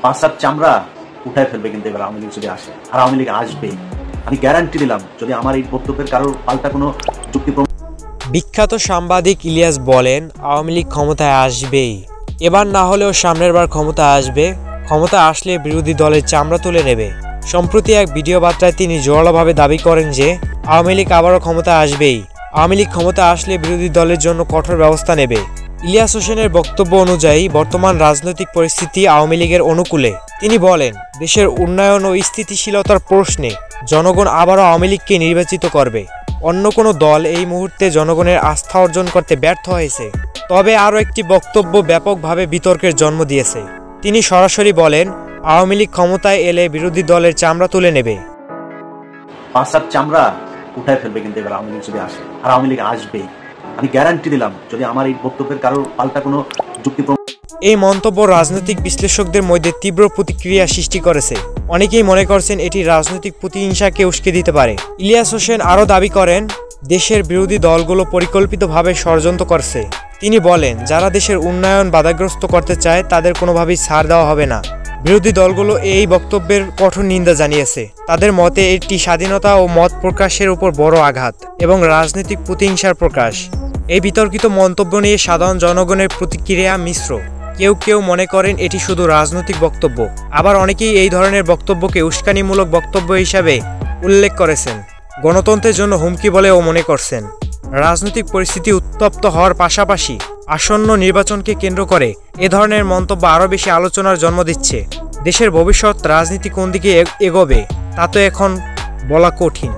পাঁচার চামড়া উঠায় ফেলবে কিন্তু এবার আওয়ামী লীগ যদি আসে, আর আওয়ামী লীগ আসবেই। আমি গ্যারান্টি দিলাম, যদি আমার এই বক্তব্যের কারোর পাল্টা কোনো যুক্তি। বিখ্যাত সাংবাদিক ইলিয়াস বলেন, আওয়ামী লীগ ক্ষমতায় আসবেই, এবার না হলেও সামনের বার ক্ষমতা আসবে। ক্ষমতা আসলে বিরোধী দলের চামড়া তুলে নেবে। সম্প্রতি এক ভিডিও বার্তায় তিনি জোরালোভাবে দাবি করেন যে আওয়ামী লীগ আবারও ক্ষমতা আসবেই। আওয়ামী লীগ ক্ষমতা আসলে বিরোধী দলের জন্য কঠোর ব্যবস্থা নেবে। ইলিয়াস হোসেনের বক্তব্য অনুযায়ী বর্তমান রাজনৈতিক পরিস্থিতি আওয়ামী লীগের অনুকূলে। তিনি বলেন, দেশের উন্নয়ন ও স্থিতিশীলতার প্রশ্নে জনগণ আবারও আওয়ামী লীগকে নির্বাচিত করবে। অন্য কোনো দল এই মুহূর্তে জনগণের আস্থা অর্জন করতে ব্যর্থ হয়েছে। তবে আরও একটি বক্তব্য ব্যাপকভাবে বিতর্কের জন্ম দিয়েছে। তিনি সরাসরি বলেন, আওয়ামী লীগ ক্ষমতায় এলে বিরোধী দলের চামড়া তুলে নেবে। পাঁচার চামড়া উঠায় ফেলবে কিন্তু এবার আওয়ামী লীগ যদি আসে, আর আওয়ামী লীগ আসবেই। আমি গ্যারান্টি দিলাম, যদি আমার এই বক্তব্যের কারোর পাল্টা কোনো যুক্তি। এই মন্তব্য রাজনৈতিক বিশ্লেষকদের মধ্যে তীব্র প্রতিক্রিয়া সৃষ্টি করেছে। অনেকেই মনে করছেন এটি রাজনৈতিক প্রতিহিংসাকে উস্কে দিতে পারে। ইলিয়াস হোসেন আরও দাবি করেন, দেশের বিরোধী দলগুলো পরিকল্পিতভাবে ষড়যন্ত্র করছে। তিনি বলেন, যারা দেশের উন্নয়ন বাধাগ্রস্ত করতে চায় তাদের কোনোভাবেই ছাড় দেওয়া হবে না। বিরোধী দলগুলো এই বক্তব্যের কঠোর নিন্দা জানিয়েছে। তাদের মতে এটি স্বাধীনতা ও মত প্রকাশের উপর বড় আঘাত এবং রাজনৈতিক প্রতিহিংসার প্রকাশ। এই বিতর্কিত মন্তব্য নিয়ে সাধারণ জনগণের প্রতিক্রিয়া মিশ্র। কেউ কেউ মনে করেন এটি শুধু রাজনৈতিক বক্তব্য, আবার অনেকেই এই ধরনের বক্তব্যকে উস্কানিমূলক বক্তব্য হিসাবে উল্লেখ করেছেন। গণতন্ত্রের জন্য হুমকি বলেও মনে করছেন। রাজনৈতিক পরিস্থিতি উত্তপ্ত হওয়ার পাশাপাশি আসন্ন নির্বাচনকে কেন্দ্র করে এ ধরনের মন্তব্য আরও বেশি আলোচনার জন্ম দিচ্ছে। দেশের ভবিষ্যৎ রাজনীতি কোন দিকে এগোবে তা তো এখন বলা কঠিন।